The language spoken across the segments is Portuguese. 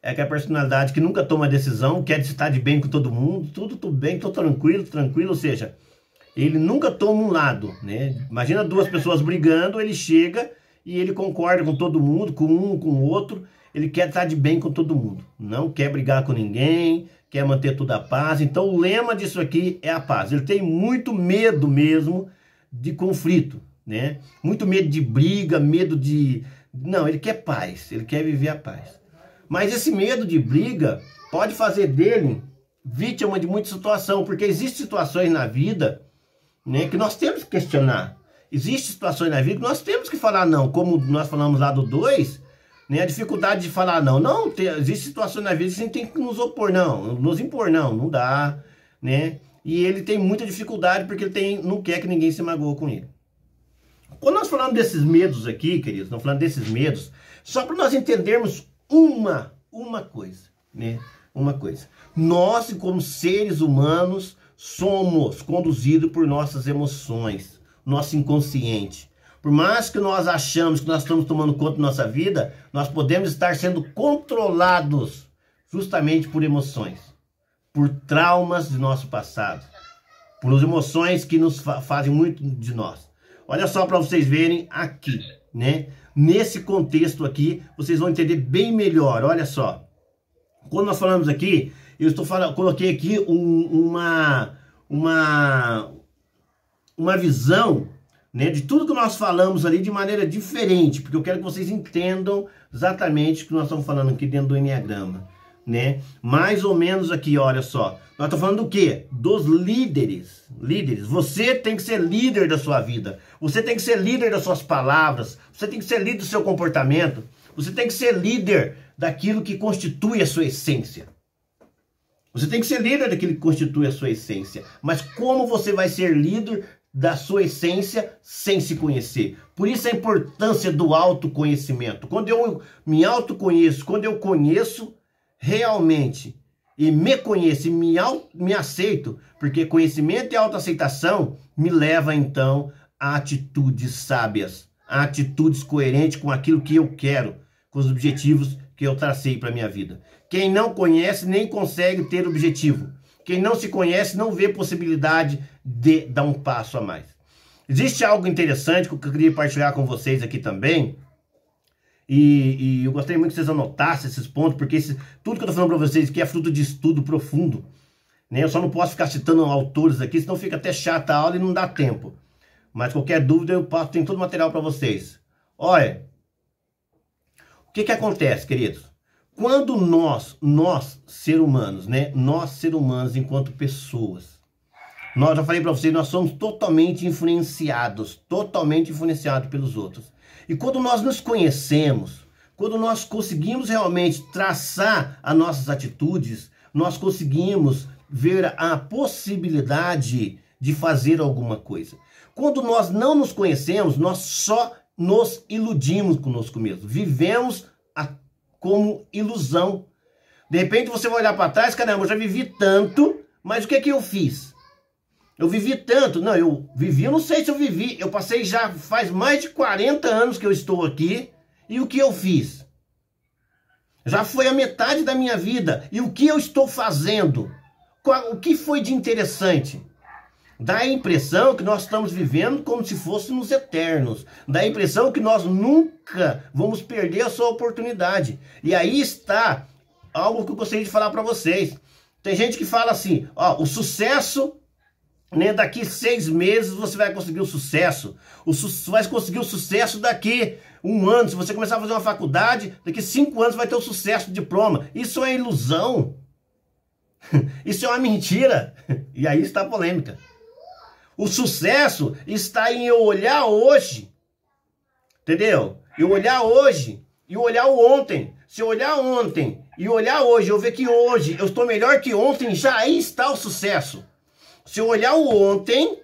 é aquela personalidade que nunca toma decisão, quer estar de bem com todo mundo, tudo bem, tô tranquilo, ou seja, ele nunca toma um lado, né? Imagina duas pessoas brigando, ele chega e ele concorda com todo mundo, com um, com o outro, ele quer estar de bem com todo mundo, não quer brigar com ninguém, quer manter tudo a paz. Então o lema disso aqui é a paz. Ele tem muito medo mesmo de conflito, né? Muito medo de briga, medo de... Não, ele quer paz, ele quer viver a paz. Mas esse medo de briga pode fazer dele vítima de muita situação, porque existem situações na vida, né, que nós temos que questionar. Existem situações na vida que nós temos que falar não, como nós falamos lá do 2, né, a dificuldade de falar não. Não, existem situações na vida que a gente tem que nos opor, nos impor, não dá, né? E ele tem muita dificuldade porque ele não quer que ninguém se magoe com ele. Quando nós falamos desses medos aqui, queridos, nós falamos desses medos, só para nós entendermos uma coisa, né? Uma coisa. Nós, como seres humanos, somos conduzidos por nossas emoções, nosso inconsciente. Por mais que nós achamos que nós estamos tomando conta da nossa vida, nós podemos estar sendo controlados justamente por emoções, por traumas de nosso passado, por emoções que nos fazem muito de nós. Olha só para vocês verem aqui, né? Nesse contexto aqui, vocês vão entender bem melhor. Olha só. Quando nós falamos aqui, coloquei aqui uma visão, né, de tudo que nós falamos ali de maneira diferente, porque eu quero que vocês entendam exatamente o que nós estamos falando aqui dentro do Enneagrama, né? Mais ou menos aqui, olha só. Nós estamos falando do quê? Dos líderes. Líderes. Você tem que ser líder da sua vida. Você tem que ser líder das suas palavras. Você tem que ser líder do seu comportamento. Você tem que ser líder daquilo que constitui a sua essência. Você tem que ser líder daquilo que constitui a sua essência. Mas como você vai ser líder da sua essência sem se conhecer? Por isso a importância do autoconhecimento. Quando eu me autoconheço, quando eu conheço realmente e me conheço e me aceito, porque conhecimento e autoaceitação me leva então a atitudes sábias, a atitudes coerentes com aquilo que eu quero, com os objetivos que eu tracei para a minha vida. Quem não conhece nem consegue ter objetivo. Quem não se conhece não vê possibilidade de dar um passo a mais. Existe algo interessante que eu queria partilhar com vocês aqui também. E eu gostaria muito que vocês anotassem esses pontos, porque tudo que eu estou falando para vocês aqui é fruto de estudo profundo, né? Eu só não posso ficar citando autores aqui, senão fica até chata a aula e não dá tempo. Mas qualquer dúvida eu passo, tem todo o material para vocês. Olha, o que acontece, queridos? Quando nós seres humanos, né? Nós seres humanos enquanto pessoas, nós já falei para vocês, nós somos totalmente influenciados pelos outros. E quando nós nos conhecemos, quando nós conseguimos realmente traçar as nossas atitudes, nós conseguimos ver a possibilidade de fazer alguma coisa. Quando nós não nos conhecemos, nós só nos iludimos conosco mesmo. Vivemos como ilusão. De repente você vai olhar para trás, caramba, eu já vivi tanto, mas o que é que eu fiz? Eu vivi tanto. Não, eu não sei se eu vivi. Eu passei já faz mais de 40 anos que eu estou aqui. E o que eu fiz? Já foi a metade da minha vida. E o que eu estou fazendo? O que foi de interessante? Dá a impressão que nós estamos vivendo como se fôssemos eternos. Dá a impressão que nós nunca vamos perder a sua oportunidade. E aí está algo que eu gostaria de falar para vocês. Tem gente que fala assim, ó, o sucesso... né, daqui 6 meses você vai conseguir o sucesso. Você vai conseguir o sucesso daqui 1 ano. Se você começar a fazer uma faculdade, daqui 5 anos vai ter o sucesso de diploma. Isso é ilusão. Isso é uma mentira. E aí está a polêmica. O sucesso está em eu olhar hoje. Entendeu? Eu olhar hoje e olhar o ontem. Se eu olhar ontem e olhar hoje, eu ver que hoje eu estou melhor que ontem, já aí está o sucesso. Se eu olhar o ontem,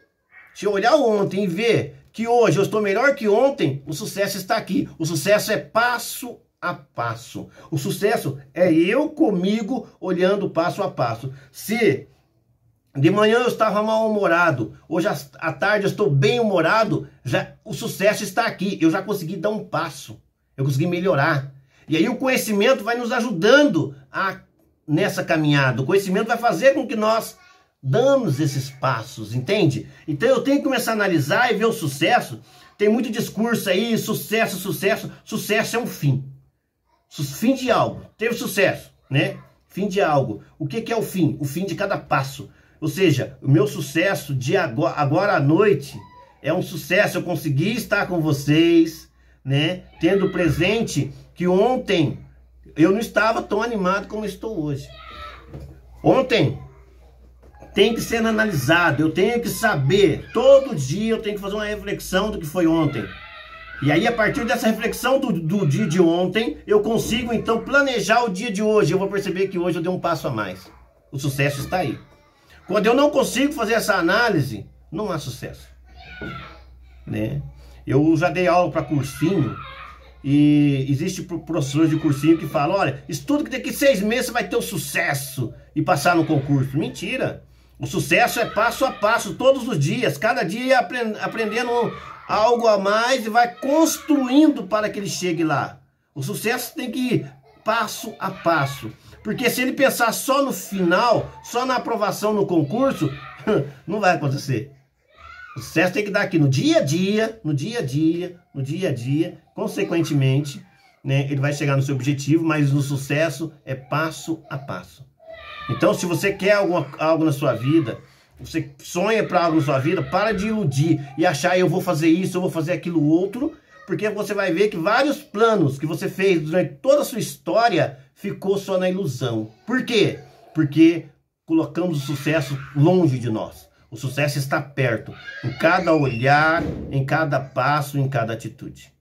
e ver que hoje eu estou melhor que ontem, o sucesso está aqui. O sucesso é passo a passo. O sucesso é eu comigo olhando passo a passo. Se de manhã eu estava mal-humorado, hoje à tarde eu estou bem-humorado, o sucesso está aqui. Eu já consegui dar um passo. Eu consegui melhorar. E aí o conhecimento vai nos ajudando nessa caminhada. O conhecimento vai fazer com que nós damos esses passos, entende? Então eu tenho que começar a analisar e ver o sucesso. Tem muito discurso aí, sucesso, sucesso. Sucesso é um fim. Fim de algo. Teve sucesso, né? Fim de algo. O que é o fim? O fim de cada passo. Ou seja, o meu sucesso de agora à noite é um sucesso. Eu consegui estar com vocês, né? Tendo presente que ontem eu não estava tão animado como estou hoje. Ontem tem que ser analisado. Eu tenho que saber. Todo dia eu tenho que fazer uma reflexão do que foi ontem. E aí, a partir dessa reflexão do dia de ontem, eu consigo, então, planejar o dia de hoje. Eu vou perceber que hoje eu dei um passo a mais. O sucesso está aí. Quando eu não consigo fazer essa análise, não há sucesso. Né? Eu já dei aula para cursinho, e existe professores de cursinho que falam, olha, estuda que daqui 6 meses você vai ter o sucesso e passar no concurso. Mentira. O sucesso é passo a passo, todos os dias. Cada dia aprendendo algo a mais e vai construindo para que ele chegue lá. O sucesso tem que ir passo a passo. Porque se ele pensar só no final, só na aprovação no concurso, não vai acontecer. O sucesso tem que dar aqui no dia a dia, no dia a dia, no dia a dia. Consequentemente, né, ele vai chegar no seu objetivo, mas no sucesso é passo a passo. Então, se você quer algo na sua vida, você sonha para algo na sua vida, para de iludir e achar, eu vou fazer isso, eu vou fazer aquilo outro, porque você vai ver que vários planos que você fez durante toda a sua história ficou só na ilusão. Por quê? Porque colocamos o sucesso longe de nós. O sucesso está perto, em cada olhar, em cada passo, em cada atitude.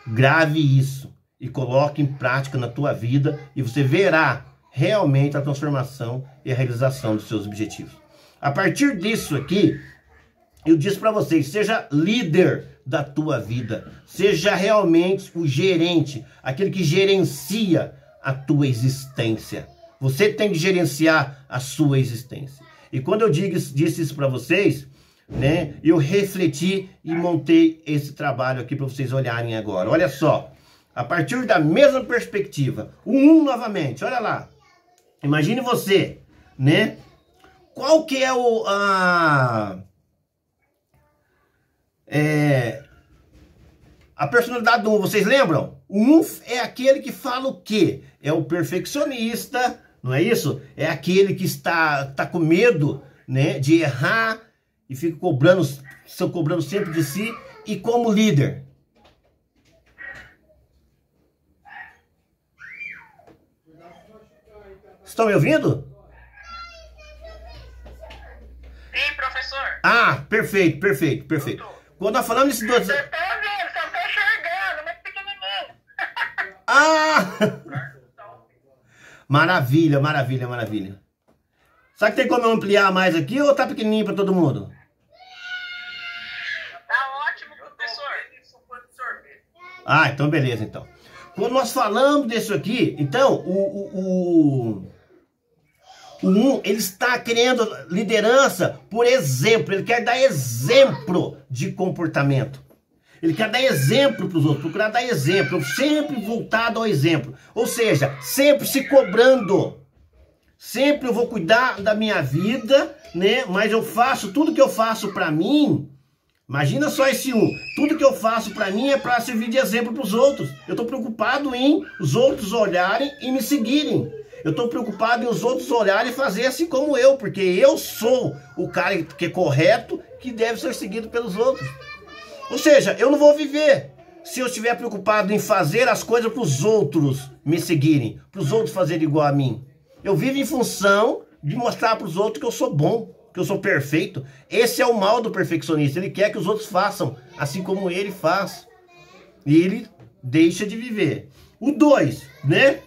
Grave isso e coloque em prática na tua vida e você verá realmente a transformação e a realização dos seus objetivos. A partir disso aqui, eu disse para vocês, seja líder da tua vida, seja realmente o gerente, aquele que gerencia a tua existência. Você tem que gerenciar a sua existência. E quando eu disse isso para vocês, né, eu refleti e montei esse trabalho aqui para vocês olharem agora. Olha só, a partir da mesma perspectiva, novamente, olha lá. Imagine você, né? Qual que é a personalidade do 1? Vocês lembram? O 1 é aquele que fala o quê? É o perfeccionista, não é isso? É aquele que está com medo, né, de errar e fica cobrando sempre de si. E como líder? Estão me ouvindo? Sim, professor. Ah, perfeito. Quando nós falamos desses dois... Eu tô ouvindo, só tô enxergando, muito pequenininho. Ah! Maravilha. Sabe que tem como eu ampliar mais aqui ou tá pequenininho para todo mundo? Tá ótimo, professor. Ah, então beleza, então. Quando nós falamos disso aqui, então, o 1, ele está querendo liderança por exemplo. Ele quer dar exemplo de comportamento. Ele quer dar exemplo para os outros, procurar dar exemplo, sempre voltado ao exemplo. Ou seja, sempre se cobrando. Sempre eu vou cuidar da minha vida, né? Mas eu faço, tudo que eu faço para mim, imagina só esse 1. Tudo que eu faço para mim é para servir de exemplo para os outros. Eu estou preocupado em os outros olharem e me seguirem. Eu estou preocupado em os outros olharem e fazer assim como eu, porque eu sou o cara que é correto, que deve ser seguido pelos outros. Ou seja, eu não vou viver se eu estiver preocupado em fazer as coisas para os outros me seguirem, para os outros fazerem igual a mim. Eu vivo em função de mostrar para os outros que eu sou bom, que eu sou perfeito. Esse é o mal do perfeccionista. Ele quer que os outros façam assim como ele faz. E ele deixa de viver. O 2, né?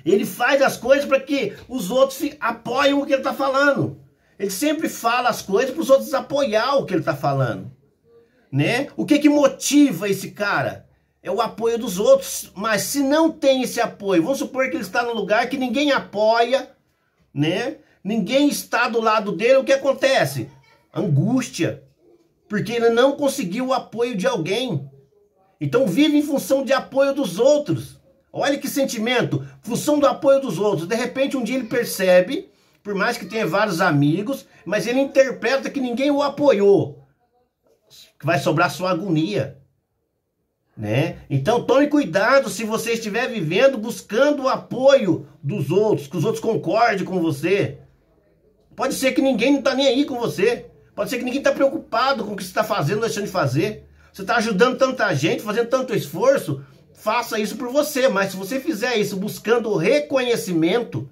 Ele faz as coisas para que os outros apoiem o que ele está falando. Ele sempre fala as coisas para os outros apoiar o que ele está falando. Né? O que motiva esse cara? É o apoio dos outros. Mas se não tem esse apoio, vamos supor que ele está num lugar que ninguém apoia, né? Ninguém está do lado dele, o que acontece? Angústia. Porque ele não conseguiu o apoio de alguém. Então vive em função de apoio dos outros. Olha que sentimento, função do apoio dos outros. De repente, um dia ele percebe, por mais que tenha vários amigos, mas ele interpreta que ninguém o apoiou. Que vai sobrar sua agonia. Né? Então tome cuidado se você estiver vivendo buscando o apoio dos outros, que os outros concordem com você. Pode ser que ninguém não está nem aí com você. Pode ser que ninguém está preocupado com o que você está fazendo ou deixando de fazer. Você está ajudando tanta gente, fazendo tanto esforço. Faça isso por você. Mas se você fizer isso buscando reconhecimento,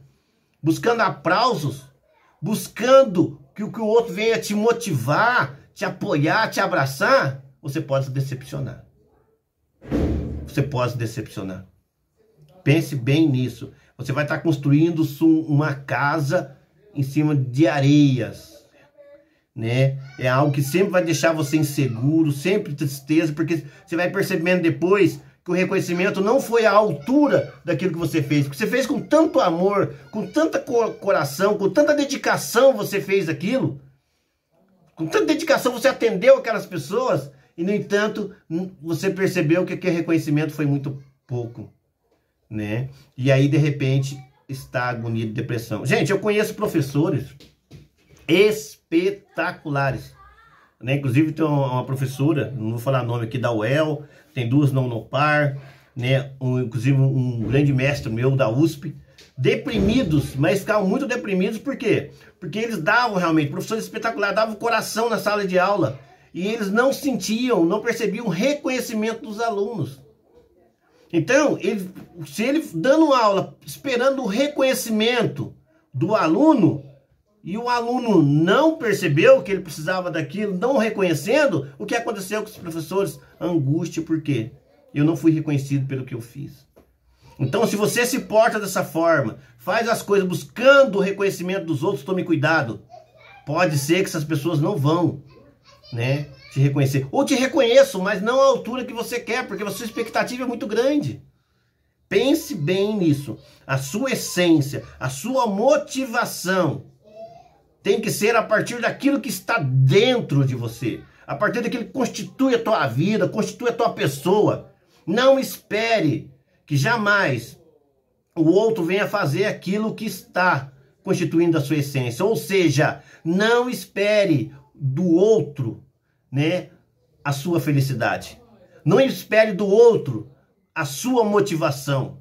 buscando aplausos, buscando que o outro venha te motivar, te apoiar, te abraçar, você pode se decepcionar. Você pode se decepcionar. Pense bem nisso. Você vai estar construindo uma casa em cima de areias, né? É algo que sempre vai deixar você inseguro, sempre tristeza, porque você vai percebendo depois que o reconhecimento não foi à altura daquilo que você fez. Porque você fez com tanto amor, com tanta coração, com tanta dedicação você fez aquilo. Com tanta dedicação você atendeu aquelas pessoas. E, no entanto, você percebeu que aquele reconhecimento foi muito pouco, né? E aí, de repente, está a agonia de depressão. Gente, eu conheço professores espetaculares, né? Inclusive, tem uma professora, não vou falar nome aqui, da UEL, tem duas na Unopar, né? Inclusive, um grande mestre meu da USP, deprimidos, mas ficavam muito deprimidos, por quê? Porque eles davam realmente, professores espetaculares, davam coração na sala de aula, e eles não sentiam, não percebiam o reconhecimento dos alunos. Então, se ele dando aula, esperando o reconhecimento do aluno, e o aluno não percebeu que ele precisava daquilo, não reconhecendo, o que aconteceu com os professores? Angústia, por quê? Eu não fui reconhecido pelo que eu fiz. Então, se você se porta dessa forma, faz as coisas buscando o reconhecimento dos outros, tome cuidado. Pode ser que essas pessoas não vão, né, te reconhecer. Ou te reconheçam, mas não à altura que você quer, porque a sua expectativa é muito grande. Pense bem nisso. A sua essência, a sua motivação tem que ser a partir daquilo que está dentro de você. A partir daquilo que constitui a tua vida, constitui a tua pessoa. Não espere que jamais o outro venha fazer aquilo que está constituindo a sua essência. Ou seja, não espere do outro, né, a sua felicidade. Não espere do outro a sua motivação.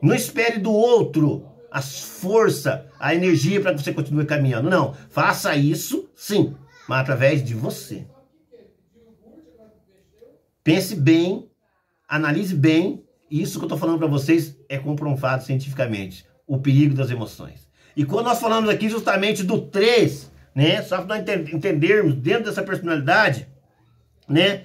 Não espere do outro a força, a energia para que você continue caminhando. Não, faça isso sim, mas através de você. Pense bem, analise bem. Isso que eu estou falando para vocês é comprovado cientificamente. O perigo das emoções. E quando nós falamos aqui justamente do 3, né? Só para nós entendermos dentro dessa personalidade, né?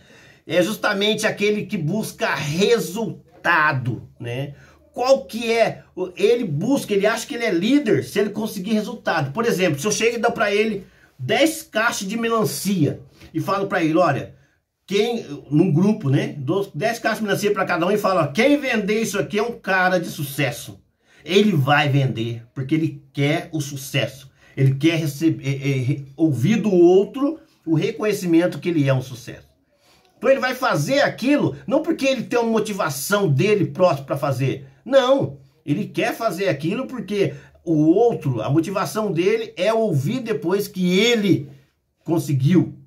É justamente aquele que busca resultado, né? Qual que é? Ele busca, ele acha que ele é líder se ele conseguir resultado. Por exemplo, se eu chego e dou para ele 10 caixas de melancia e falo para ele, olha, num grupo, né? Dou 10 caixas de melancia para cada um e falo, ó, quem vender isso aqui é um cara de sucesso. Ele vai vender, porque ele quer o sucesso. Ele quer ouvir do outro o reconhecimento que ele é um sucesso. Então ele vai fazer aquilo, não porque ele tem uma motivação dele próprio para fazer. Não, ele quer fazer aquilo porque o outro, a motivação dele é ouvir depois que ele conseguiu,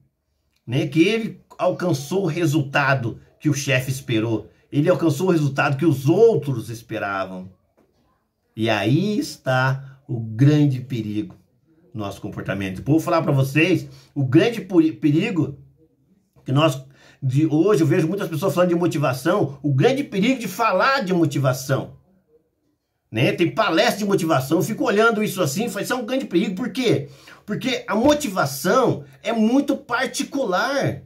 né? Que ele alcançou o resultado que o chefe esperou. Ele alcançou o resultado que os outros esperavam. E aí está o grande perigo do nosso comportamento. Vou falar para vocês o grande perigo que hoje eu vejo muitas pessoas falando de motivação, o grande perigo de falar de motivação. Né? Tem palestra de motivação, eu fico olhando isso assim, isso é um grande perigo. Por quê? Porque a motivação é muito particular.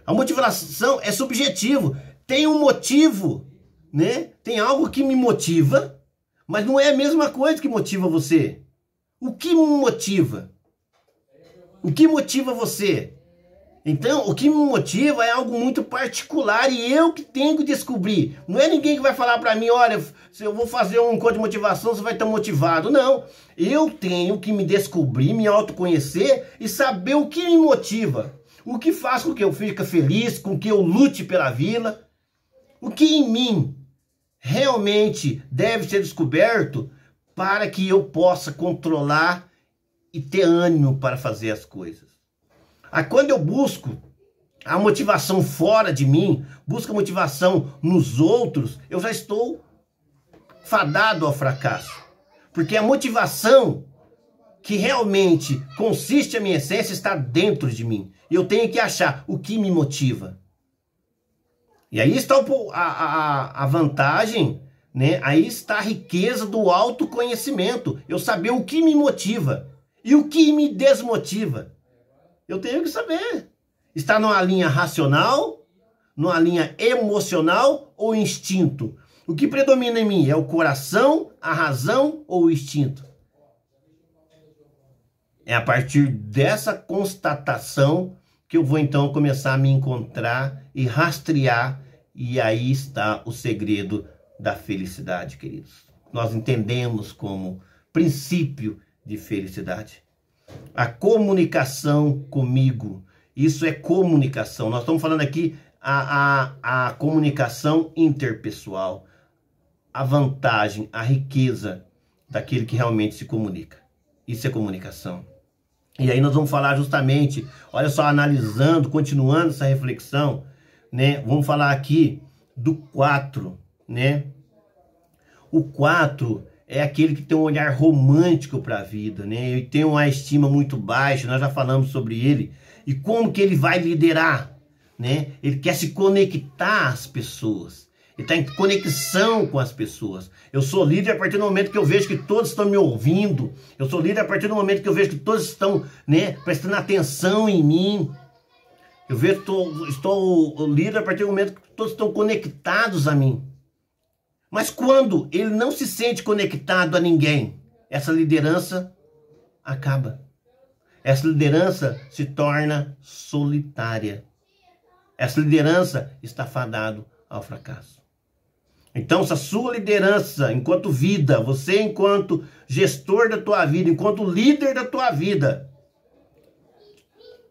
A motivação é subjetivo. Tem um motivo, né? Tem algo que me motiva, mas não é a mesma coisa que motiva você. O que me motiva? O que motiva você? Então, o que me motiva é algo muito particular e eu que tenho que descobrir. Não é ninguém que vai falar para mim, olha, se eu vou fazer um encontro de motivação, você vai estar motivado. Não, eu tenho que me descobrir, me autoconhecer e saber o que me motiva. O que faz com que eu fique feliz, com que eu lute pela vida. O que em mim realmente deve ser descoberto para que eu possa controlar e ter ânimo para fazer as coisas. Quando eu busco a motivação fora de mim, busco a motivação nos outros, eu já estou fadado ao fracasso. Porque a motivação que realmente consiste a minha essência está dentro de mim. E eu tenho que achar o que me motiva. E aí está a vantagem, né? Aí está a riqueza do autoconhecimento. Eu saber o que me motiva e o que me desmotiva. Eu tenho que saber. Está numa linha racional, numa linha emocional ou instinto? O que predomina em mim é o coração, a razão ou o instinto? É a partir dessa constatação que eu vou então começar a me encontrar e rastrear. E aí está o segredo da felicidade, queridos. Nós entendemos como princípio de felicidade a comunicação comigo. Isso é comunicação. Nós estamos falando aqui a comunicação interpessoal. A vantagem, a riqueza daquele que realmente se comunica. Isso é comunicação. E aí nós vamos falar justamente, olha só, analisando, continuando essa reflexão, né? Vamos falar aqui do 4, né? O 4 é aquele que tem um olhar romântico para a vida, né? Ele tem uma estima muito baixa, nós já falamos sobre ele. E como que ele vai liderar, né? Ele quer se conectar às pessoas. Ele está em conexão com as pessoas. Eu sou líder a partir do momento que eu vejo que todos estão me ouvindo. Eu sou líder a partir do momento que eu vejo que todos estão, né, prestando atenção em mim. Eu vejo que estou líder a partir do momento que todos estão conectados a mim. Mas quando ele não se sente conectado a ninguém, essa liderança acaba. Essa liderança se torna solitária. Essa liderança está fadado ao fracasso. Então, se a sua liderança, enquanto vida, você enquanto gestor da tua vida, enquanto líder da tua vida,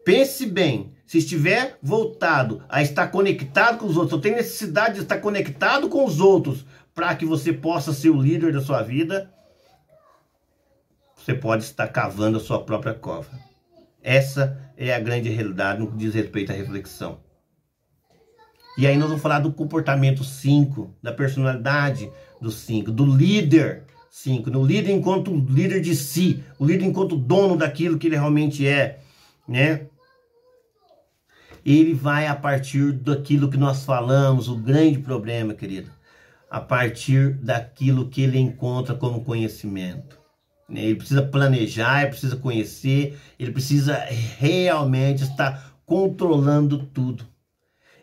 pense bem, se estiver voltado a estar conectado com os outros, eu tenho necessidade de estar conectado com os outros para que você possa ser o líder da sua vida, você pode estar cavando a sua própria cova. Essa é a grande realidade no que diz respeito à reflexão. E aí nós vamos falar do comportamento 5, da personalidade do 5, do líder 5, do líder enquanto líder de si, o líder enquanto dono daquilo que ele realmente é, né? Ele vai a partir daquilo que nós falamos, o grande problema, querido, a partir daquilo que ele encontra como conhecimento. Ele precisa planejar, ele precisa conhecer, ele precisa realmente estar controlando tudo.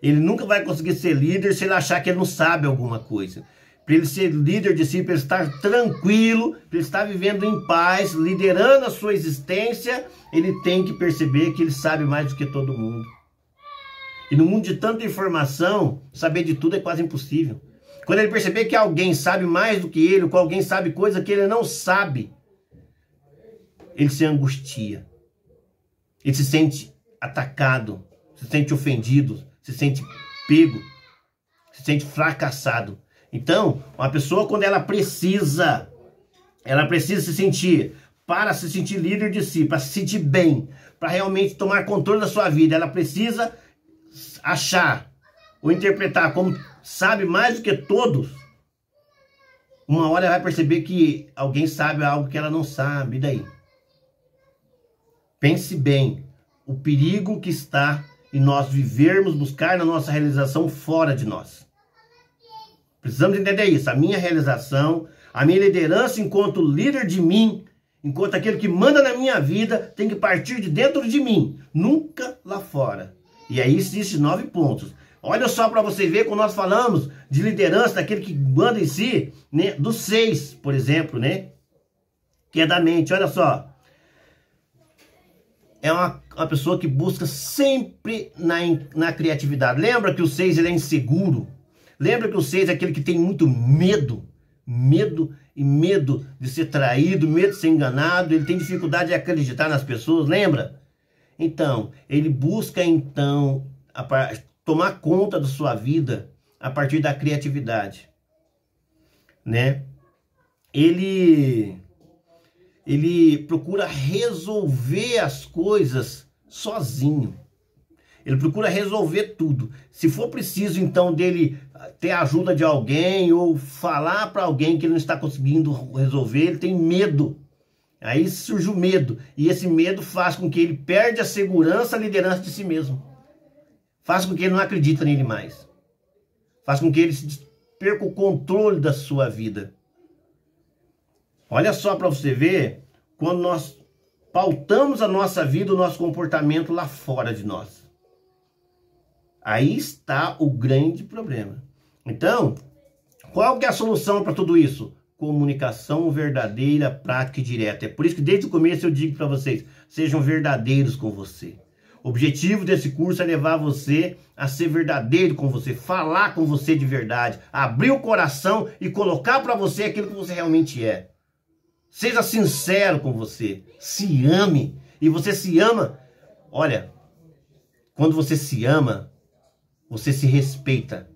Ele nunca vai conseguir ser líder se ele achar que ele não sabe alguma coisa. Para ele ser líder de si, para ele estar tranquilo, para ele estar vivendo em paz, liderando a sua existência, ele tem que perceber que ele sabe mais do que todo mundo. E no mundo de tanta informação, saber de tudo é quase impossível. Quando ele perceber que alguém sabe mais do que ele, ou que alguém sabe coisa que ele não sabe, ele se angustia. Ele se sente atacado, se sente ofendido, se sente pego, se sente fracassado. Então, uma pessoa quando ela precisa se sentir, para se sentir líder de si, para se sentir bem, para realmente tomar controle da sua vida, ela precisa achar ou interpretar como sabe mais do que todos. Uma hora ela vai perceber que alguém sabe algo que ela não sabe, e daí? Pense bem, o perigo que está em nós vivermos, buscar na nossa realização fora de nós. Precisamos entender isso. A minha realização, a minha liderança enquanto líder de mim, enquanto aquele que manda na minha vida, tem que partir de dentro de mim, nunca lá fora. E aí existem 9 pontos. Olha só para você ver, quando nós falamos de liderança, daquele que manda em si, né, do 6, por exemplo, né, que é da mente. Olha só. É uma pessoa que busca sempre na criatividade. Lembra que o 6 ele é inseguro? Lembra que o 6 é aquele que tem muito medo? Medo de ser traído, medo de ser enganado. Ele tem dificuldade de acreditar nas pessoas, lembra? Então, ele busca tomar conta da sua vida a partir da criatividade. né? Ele procura resolver as coisas sozinho. Ele procura resolver tudo. Se for preciso, então, dele ter a ajuda de alguém ou falar para alguém que ele não está conseguindo resolver, ele tem medo. Aí surge o medo. E esse medo faz com que ele perde a segurança, a liderança de si mesmo. Faz com que ele não acredite nele mais. Faz com que ele perca o controle da sua vida. Olha só para você ver, quando nós pautamos a nossa vida, o nosso comportamento lá fora de nós. Aí está o grande problema. Então, qual que é a solução para tudo isso? Comunicação verdadeira, prática e direta. É por isso que desde o começo eu digo para vocês, sejam verdadeiros com você. O objetivo desse curso é levar você a ser verdadeiro com você, falar com você de verdade, abrir o coração e colocar para você aquilo que você realmente é. Seja sincero com você, se ame. E você se ama, olha, quando você se ama, você se respeita.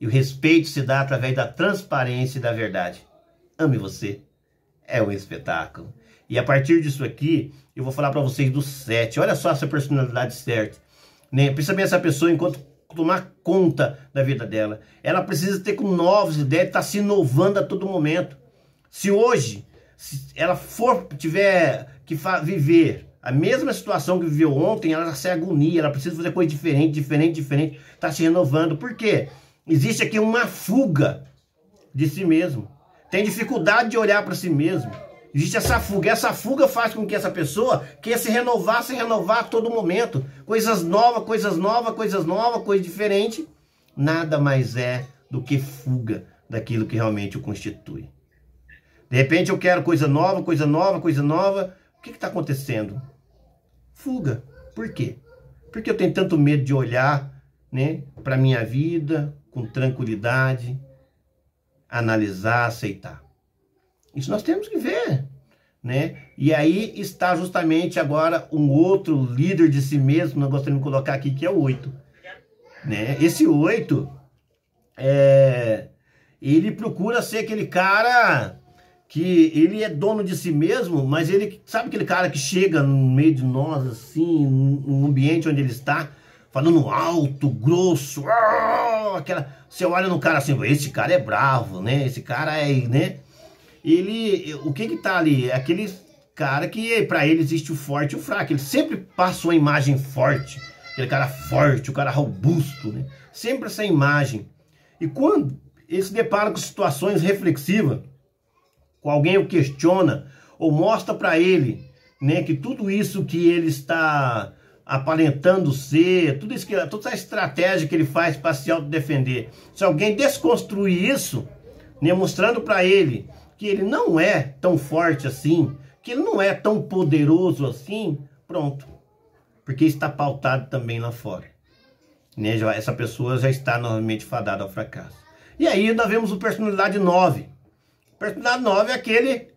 E o respeito se dá através da transparência e da verdade. Ame você. É um espetáculo. E a partir disso aqui, eu vou falar para vocês do 7. Olha só essa personalidade certa. Né? Pensa bem essa pessoa enquanto tomar conta da vida dela. Ela precisa ter com novas ideias, estar se inovando a todo momento. Se hoje, se ela tiver que viver a mesma situação que viveu ontem, ela se agonia, ela precisa fazer coisa diferente, está se renovando. Por quê? Existe aqui uma fuga de si mesmo. Tem dificuldade de olhar para si mesmo. Existe essa fuga faz com que essa pessoa queira se renovar a todo momento. Coisas novas, coisa diferente. Nada mais é do que fuga daquilo que realmente o constitui. De repente eu quero coisa nova. O que está acontecendo? Fuga. Por quê? Porque eu tenho tanto medo de olhar, né, para a minha vida com tranquilidade, analisar, aceitar. Isso nós temos que ver, né? E aí está justamente agora um outro líder de si mesmo, nós gostaríamos de colocar aqui, que é o 8. Né? Esse 8, ele procura ser aquele cara que ele é dono de si mesmo, mas ele, sabe aquele cara que chega no meio de nós, assim, no ambiente onde ele está, falando alto, grosso, você olha no cara assim, esse cara é bravo, né? Esse cara é, né? O que tá ali? É aquele cara que para ele existe o forte e o fraco. Ele sempre passa uma imagem forte. Aquele cara forte, o cara robusto, né? Sempre essa imagem. E quando ele se depara com situações reflexivas, com alguém o questiona, ou mostra para ele, né, que tudo isso que ele está aparentando ser, toda essa estratégia que ele faz para se autodefender, se alguém desconstruir isso, né, mostrando para ele que ele não é tão forte assim, que ele não é tão poderoso assim, pronto. Porque está pautado também lá fora. Né? Essa pessoa já está novamente fadada ao fracasso. E aí nós vemos o personalidade 9. Personalidade 9 é aquele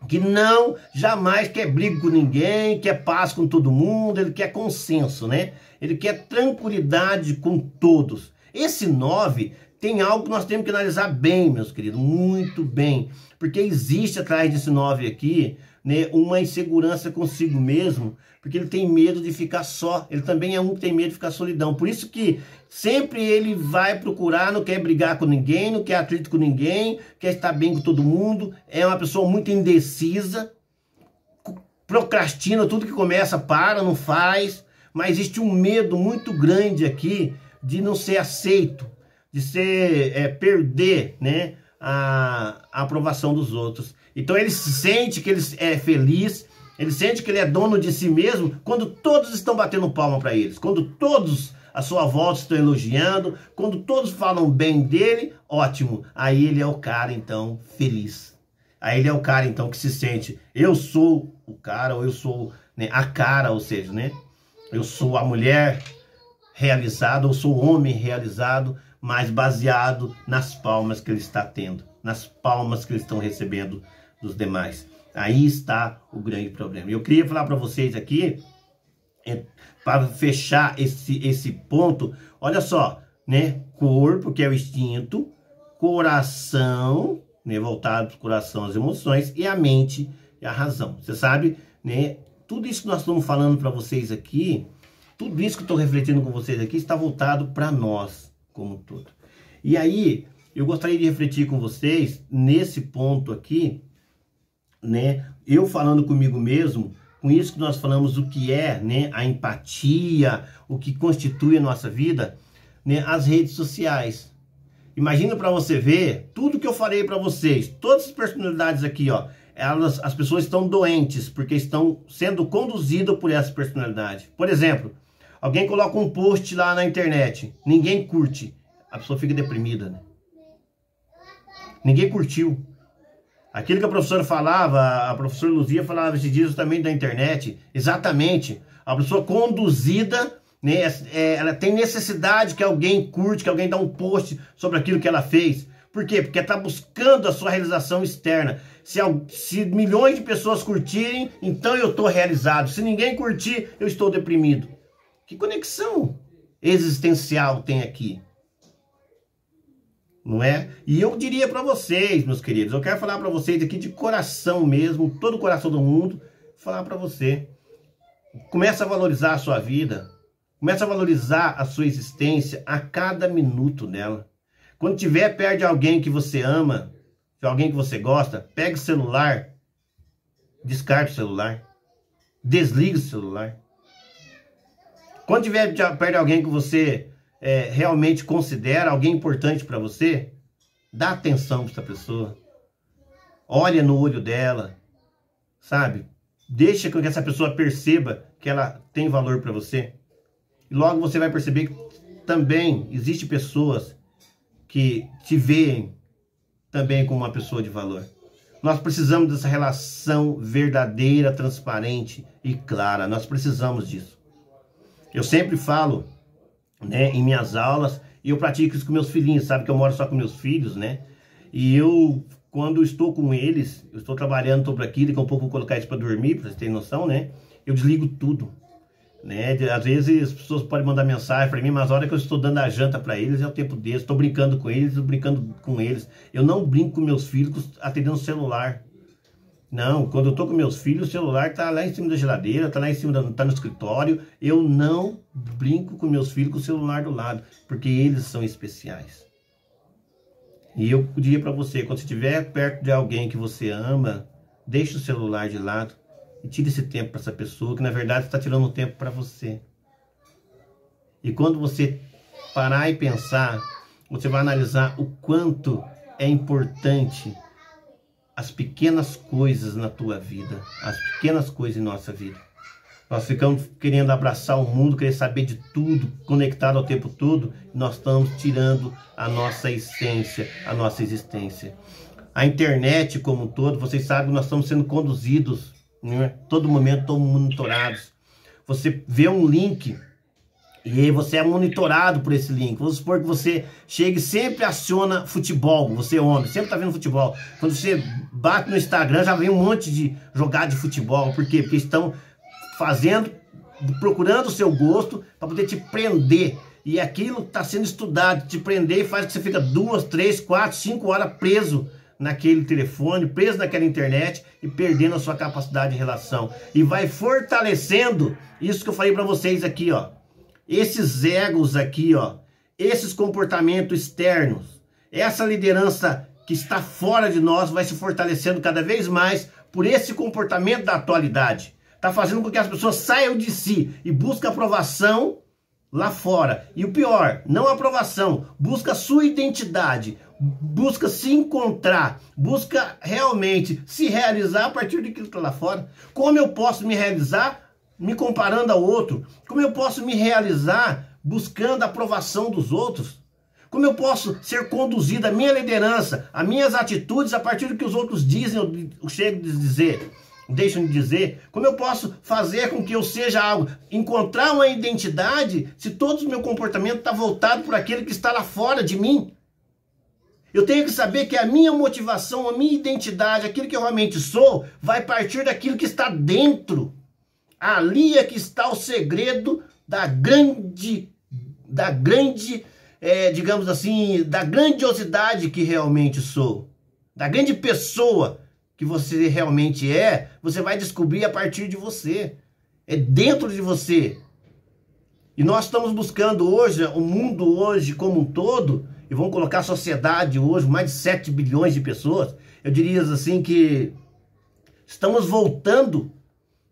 que não jamais quer briga com ninguém, quer paz com todo mundo, ele quer consenso, né? Ele quer tranquilidade com todos. Esse 9... tem algo que nós temos que analisar bem, meus queridos, muito bem. Porque existe atrás desse 9 aqui, né, uma insegurança consigo mesmo, porque ele tem medo de ficar só. Ele também é um que tem medo de ficar solidão. Por isso que sempre ele vai procurar, não quer brigar com ninguém, não quer atrito com ninguém, quer estar bem com todo mundo. É uma pessoa muito indecisa, procrastina, tudo que começa para, não faz. Mas existe um medo muito grande aqui de não ser aceito, de perder, né, a aprovação dos outros. Então ele sente que ele é feliz, ele sente que ele é dono de si mesmo quando todos estão batendo palma para eles, quando todos à sua volta estão elogiando, quando todos falam bem dele, ótimo. Aí ele é o cara, então, feliz. Aí ele é o cara, então, que se sente, eu sou o cara, ou eu sou, né, a cara, ou seja, né, eu sou a mulher realizada, ou sou o homem realizado, mas baseado nas palmas que ele está tendo, nas palmas que eles estão recebendo dos demais. Aí está o grande problema. Eu queria falar para vocês aqui, para fechar esse ponto, olha só, né? Corpo, que é o instinto, coração, né, voltado para o coração, as emoções, e a mente e a razão. Você sabe, né, tudo isso que nós estamos falando para vocês aqui, tudo isso que eu estou refletindo com vocês aqui, está voltado para nós como um todo. E aí, eu gostaria de refletir com vocês nesse ponto aqui, né, eu falando comigo mesmo, com isso que nós falamos, o que é, né, a empatia, o que constitui a nossa vida, né, as redes sociais. Imagina para você ver tudo que eu falei para vocês, todas as personalidades aqui, ó, as pessoas estão doentes porque estão sendo conduzidas por essa personalidade. Por exemplo, alguém coloca um post lá na internet, ninguém curte, a pessoa fica deprimida, né? Ninguém curtiu. Aquilo que a professora falava, a professora Luzia falava esses dias também da internet, exatamente, a pessoa conduzida, né, ela tem necessidade que alguém curte, que alguém dá um post sobre aquilo que ela fez. Por quê? Porque está buscando a sua realização externa. Se milhões de pessoas curtirem, então eu estou realizado. Se ninguém curtir, eu estou deprimido. Que conexão existencial tem aqui? Não é? E eu diria para vocês, meus queridos, eu quero falar para vocês aqui de coração mesmo, todo o coração do mundo, falar para você. Começa a valorizar a sua vida. Começa a valorizar a sua existência a cada minuto dela. Quando tiver perto de alguém que você ama, de alguém que você gosta, pega o celular, descarta o celular, desliga o celular. Quando tiver perto de alguém que você realmente considera alguém importante para você, dá atenção para essa pessoa. Olha no olho dela, sabe? Deixa que essa pessoa perceba que ela tem valor para você. E logo você vai perceber que também existem pessoas que te veem também como uma pessoa de valor. Nós precisamos dessa relação verdadeira, transparente e clara. Nós precisamos disso. Eu sempre falo, né, em minhas aulas, e eu pratico isso com meus filhinhos, sabe que eu moro só com meus filhos, né? E eu, quando estou com eles, eu estou trabalhando sobre aquilo, daqui a pouco vou colocar eles para dormir, para vocês terem noção, né? Eu desligo tudo. Né? Às vezes as pessoas podem mandar mensagem para mim, mas a hora que eu estou dando a janta para eles é o tempo deles, estou brincando com eles, Eu não brinco com meus filhos atendendo o celular. Não, quando eu estou com meus filhos, o celular está lá em cima da geladeira, está lá em cima, tá no escritório. Eu não brinco com meus filhos com o celular do lado, porque eles são especiais. E eu diria para você, quando você estiver perto de alguém que você ama, deixe o celular de lado. E tire esse tempo para essa pessoa, que na verdade está tirando tempo para você. E quando você parar e pensar, você vai analisar o quanto é importante as pequenas coisas na tua vida, as pequenas coisas em nossa vida. Nós ficamos querendo abraçar o mundo, querer saber de tudo, conectado ao tempo todo, e nós estamos tirando a nossa essência, a nossa existência. A internet como um todo, vocês sabem que nós estamos sendo conduzidos, né? Todo momento estão monitorados. Você vê um link e aí você é monitorado por esse link. Vamos supor que você chegue e sempre aciona futebol. Você é homem, sempre está vendo futebol. Quando você bate no Instagram, já vem um monte de jogada de futebol. Por quê? Porque estão procurando o seu gosto para poder te prender. E aquilo está sendo estudado, te prender e faz que você fica 2, 3, 4, 5 horas preso naquele telefone, preso naquela internet e perdendo a sua capacidade de relação. E vai fortalecendo isso que eu falei para vocês aqui, ó. Esses egos aqui, ó. Esses comportamentos externos. Essa liderança que está fora de nós vai se fortalecendo cada vez mais por esse comportamento da atualidade. Está fazendo com que as pessoas saiam de si e busquem aprovação lá fora. E o pior, não a aprovação, busca a sua identidade, busca se encontrar, busca realmente se realizar a partir daquilo que está lá fora. Como eu posso me realizar me comparando ao outro? Como eu posso me realizar buscando a aprovação dos outros? Como eu posso ser conduzido, a minha liderança, as minhas atitudes a partir do que os outros dizem, eu chego a dizer, deixam de dizer? Como eu posso fazer com que eu seja algo, encontrar uma identidade, se todo o meu comportamento está voltado por aquele que está lá fora de mim? Eu tenho que saber que a minha motivação, a minha identidade, aquilo que eu realmente sou, vai partir daquilo que está dentro. Ali é que está o segredo digamos assim, da grandiosidade que realmente sou. da grande pessoa que você realmente é, você vai descobrir a partir de você. É dentro de você. E nós estamos buscando hoje, o mundo hoje como um todo, e vamos colocar a sociedade hoje, mais de 7 bilhões de pessoas, eu diria assim que estamos voltando,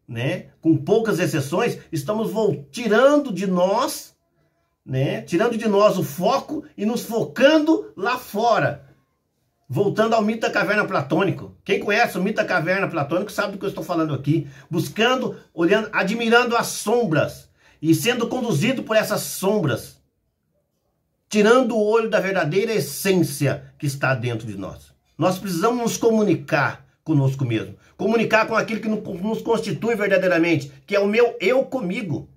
né, com poucas exceções, estamos tirando de nós, né, tirando de nós o foco e nos focando lá fora. Voltando ao mito da caverna platônico. Quem conhece o mito da caverna platônico sabe do que eu estou falando aqui. Buscando, olhando, admirando as sombras e sendo conduzido por essas sombras, tirando o olho da verdadeira essência que está dentro de nós. Nós precisamos nos comunicar conosco mesmo. Comunicar com aquilo que nos constitui verdadeiramente, que é o meu eu comigo.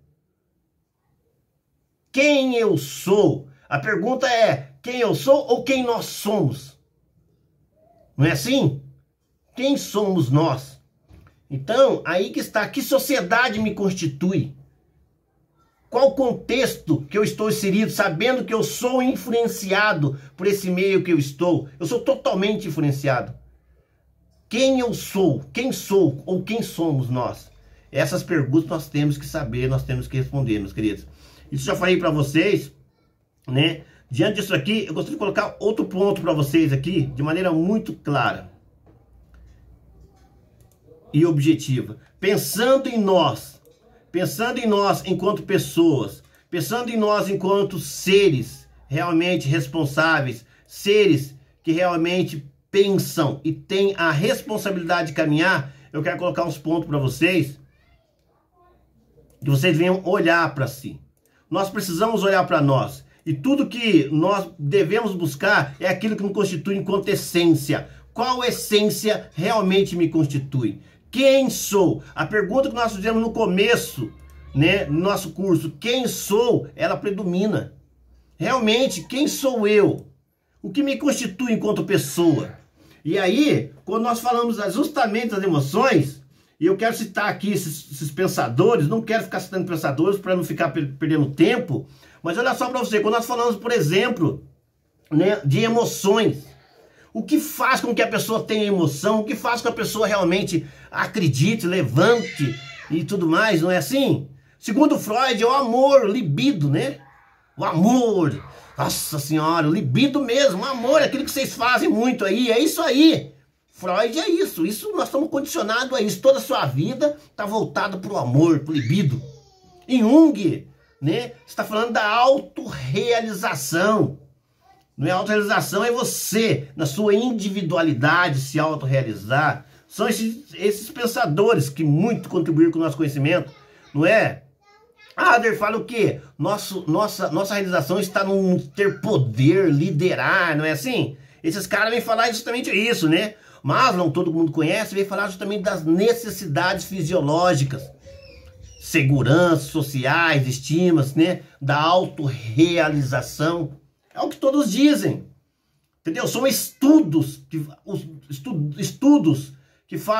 Quem eu sou? A pergunta é, quem eu sou ou quem nós somos? Não é assim? Quem somos nós? Então, aí que está, que sociedade me constitui? Qual o contexto que eu estou inserido, sabendo que eu sou influenciado por esse meio que eu estou? Eu sou totalmente influenciado. Quem eu sou? Quem sou ou quem somos nós? Essas perguntas nós temos que saber, nós temos que responder, meus queridos. Isso já falei para vocês, né? Diante disso aqui, eu gostaria de colocar outro ponto para vocês aqui, de maneira muito clara e objetiva. Pensando em nós enquanto pessoas, pensando em nós enquanto seres realmente responsáveis, seres que realmente pensam e têm a responsabilidade de caminhar, eu quero colocar uns pontos para vocês, que vocês venham olhar para si. Nós precisamos olhar para nós. E tudo que nós devemos buscar é aquilo que nos constitui enquanto essência. Qual essência realmente me constitui? Quem sou? A pergunta que nós fizemos no começo, né, no nosso curso, quem sou, ela predomina. Realmente, quem sou eu? O que me constitui enquanto pessoa? E aí, quando nós falamos justamente das emoções, e eu quero citar aqui esses pensadores, não quero ficar citando pensadores para não ficar perdendo tempo, mas olha só para você, quando nós falamos, por exemplo, né, de emoções, o que faz com que a pessoa tenha emoção, o que faz com que a pessoa realmente acredite, levante e tudo mais, não é assim? Segundo Freud, é o amor, o libido, né? O amor, nossa senhora, o libido mesmo, o amor, aquilo que vocês fazem muito aí, é isso aí. Freud é isso nós estamos condicionados a isso, toda a sua vida está voltada para o amor, para o libido. Em Jung, né, está falando da autorrealização. Não é autorrealização, é você, na sua individualidade, se autorrealizar. São esses pensadores que muito contribuíram com o nosso conhecimento, não é? Adler fala o quê? Nossa realização está no ter poder, liderar, não é assim? Esses caras vêm falar justamente isso, né? Maslow, todo mundo conhece, vem falar justamente das necessidades fisiológicas, segurança, sociais, estimas, né? Da autorrealização. É o que todos dizem, entendeu? São estudos que falam